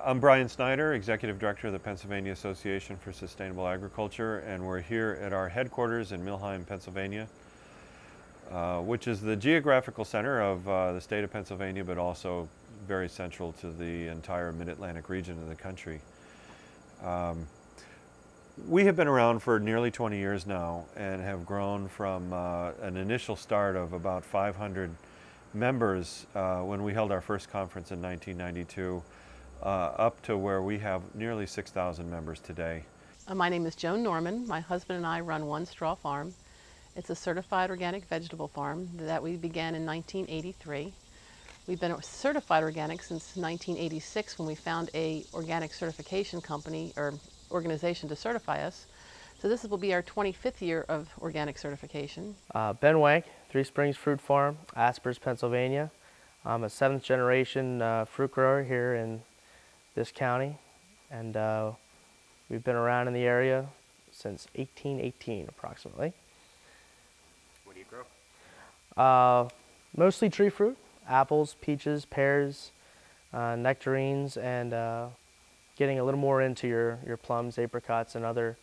I'm Brian Snyder, Executive Director of the Pennsylvania Association for Sustainable Agriculture, and we're here at our headquarters in Millheim, Pennsylvania, which is the geographical center of the state of Pennsylvania, but also very central to the entire mid-Atlantic region of the country. We have been around for nearly 20 years now and have grown from an initial start of about 500 members when we held our first conference in 1992 up to where we have nearly 6,000 members today. My name is Joan Norman. My husband and I run One Straw Farm. It's a certified organic vegetable farm that we began in 1983. We've been certified organic since 1986 when we found a organic certification company or organization to certify us. So this will be our 25th year of organic certification. Ben Wenk, Three Springs Fruit Farm, Aspers, Pennsylvania. I'm a 7th generation fruit grower here in this county, and we've been around in the area since 1818 approximately. What do you grow? Mostly tree fruit, apples, peaches, pears, nectarines, and getting a little more into your plums, apricots, and other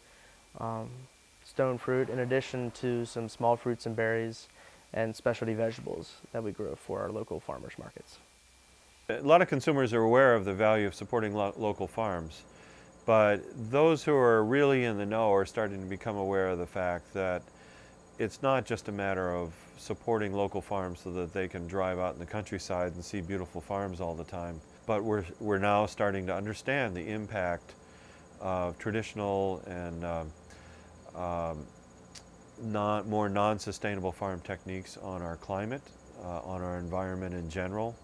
stone fruit, in addition to some small fruits and berries and specialty vegetables that we grow for our local farmers markets. A lot of consumers are aware of the value of supporting local farms, but those who are really in the know are starting to become aware of the fact that it's not just a matter of supporting local farms so that they can drive out in the countryside and see beautiful farms all the time, but we're now starting to understand the impact of traditional and more non-sustainable farm techniques on our climate, on our environment in general.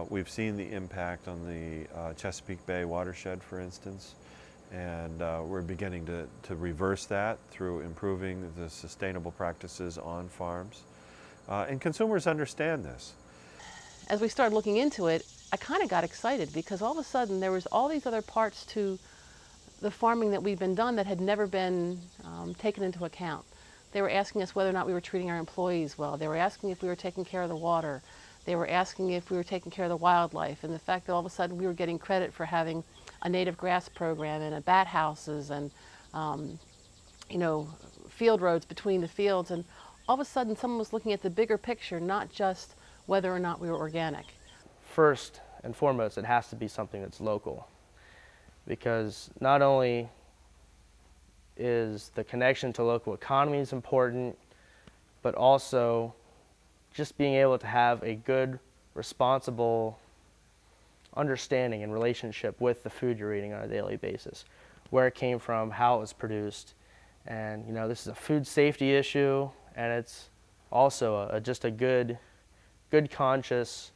We've seen the impact on the Chesapeake Bay watershed, for instance, and we're beginning to reverse that through improving the sustainable practices on farms. And consumers understand this. As we started looking into it, I kind of got excited because all of a sudden there was all these other parts to the farming that we've been done that had never been taken into account. They were asking us whether or not we were treating our employees well. They were asking if we were taking care of the water. They were asking if we were taking care of the wildlife, and the fact that all of a sudden we were getting credit for having a native grass program and bat houses and you know, field roads between the fields, and all of a sudden someone was looking at the bigger picture, not just whether or not we were organic. First and foremost, it has to be something that's local, because not only is the connection to local economies important, but also just being able to have a good, responsible understanding and relationship with the food you're eating on a daily basis, where it came from, how it was produced. And you know, this is a food safety issue, and it's also just a good conscious,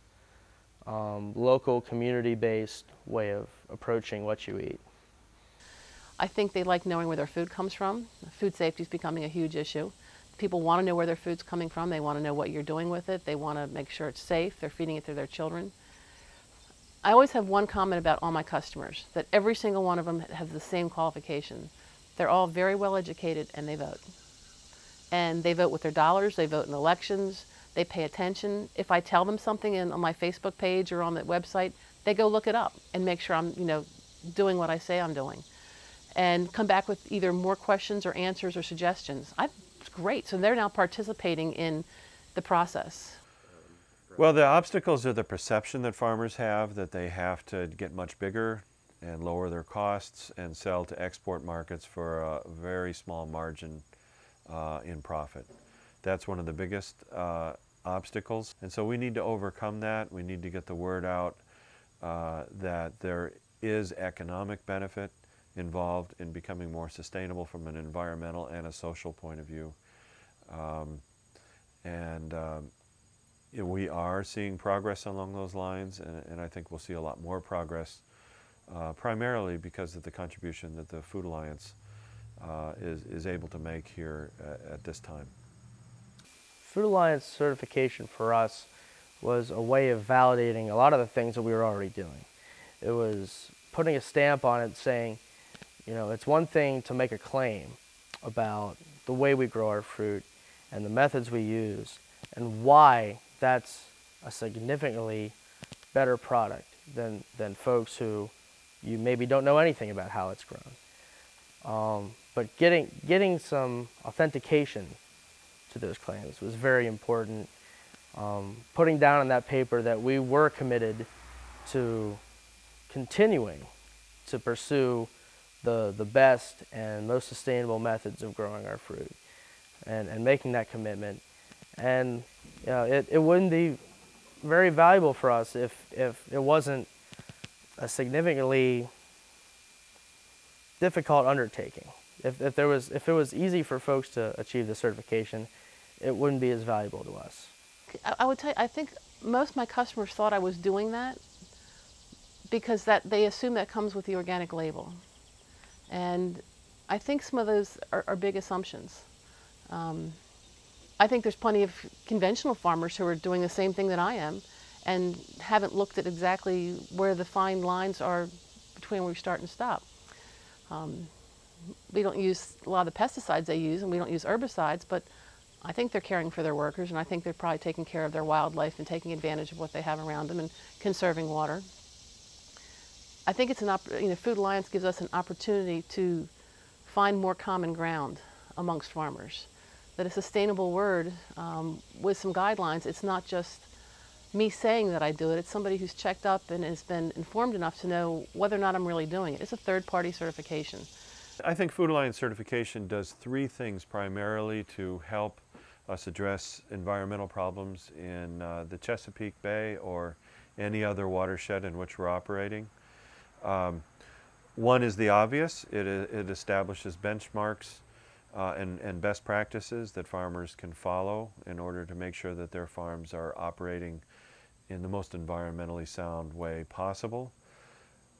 local, community-based way of approaching what you eat. I think they like knowing where their food comes from. Food safety is becoming a huge issue. People want to know where their food's coming from. They want to know what you're doing with it. They want to make sure it's safe. They're feeding it to their children. I always have one comment about all my customers, that every single one of them has the same qualification. They're all very well educated and they vote. And they vote with their dollars. They vote in elections. They pay attention. If I tell them something on my Facebook page or on the website, they go look it up and make sure I'm, doing what I say I'm doing. And come back with either more questions or answers or suggestions. It's great. So they're now participating in the process. Well, the obstacles are the perception that farmers have that they have to get much bigger and lower their costs and sell to export markets for a very small margin in profit. That's one of the biggest obstacles. And so we need to overcome that. We need to get the word out that there is economic benefit involved in becoming more sustainable from an environmental and a social point of view. We are seeing progress along those lines, and I think we'll see a lot more progress, primarily because of the contribution that the Food Alliance is able to make here at this time. Food Alliance certification for us was a way of validating a lot of the things that we were already doing. It was putting a stamp on it saying, it's one thing to make a claim about the way we grow our fruit and the methods we use and why that's a significantly better product. than folks who you maybe don't know anything about how it's grown. But getting some authentication to those claims was very important. Putting down on that paper that we were committed to continuing to pursue the best and most sustainable methods of growing our fruit, and making that commitment. And you know, it wouldn't be very valuable for us if it wasn't a significantly difficult undertaking. If it was easy for folks to achieve the certification, it wouldn't be as valuable to us. I would tell you, I think most of my customers thought I was doing that because they assume that comes with the organic label. And I think some of those are big assumptions. I think there's plenty of conventional farmers who are doing the same thing that I am and haven't looked at exactly where the fine lines are between where we start and stop. We don't use a lot of the pesticides they use, and we don't use herbicides, but I think they're caring for their workers, and I think they're probably taking care of their wildlife and taking advantage of what they have around them and conserving water. I think it's Food Alliance gives us an opportunity to find more common ground amongst farmers. That a sustainable word with some guidelines, it's not just me saying that I do it, it's somebody who's checked up and has been informed enough to know whether or not I'm really doing it. It's a third-party certification. I think Food Alliance certification does three things primarily to help us address environmental problems in the Chesapeake Bay or any other watershed in which we're operating. One is the obvious. It establishes benchmarks and best practices that farmers can follow in order to make sure that their farms are operating in the most environmentally sound way possible.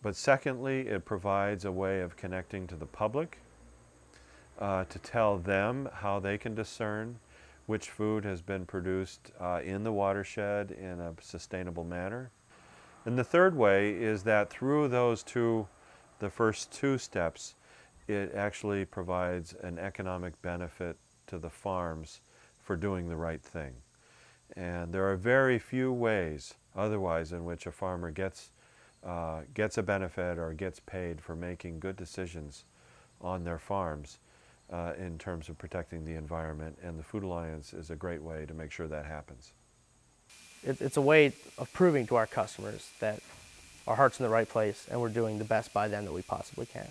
But secondly, it provides a way of connecting to the public to tell them how they can discern which food has been produced in the watershed in a sustainable manner. And the third way is that through the first two steps, it actually provides an economic benefit to the farms for doing the right thing. And there are very few ways otherwise in which a farmer gets a benefit or gets paid for making good decisions on their farms in terms of protecting the environment, and the Food Alliance is a great way to make sure that happens. It's a way of proving to our customers that our heart's in the right place and we're doing the best by them that we possibly can.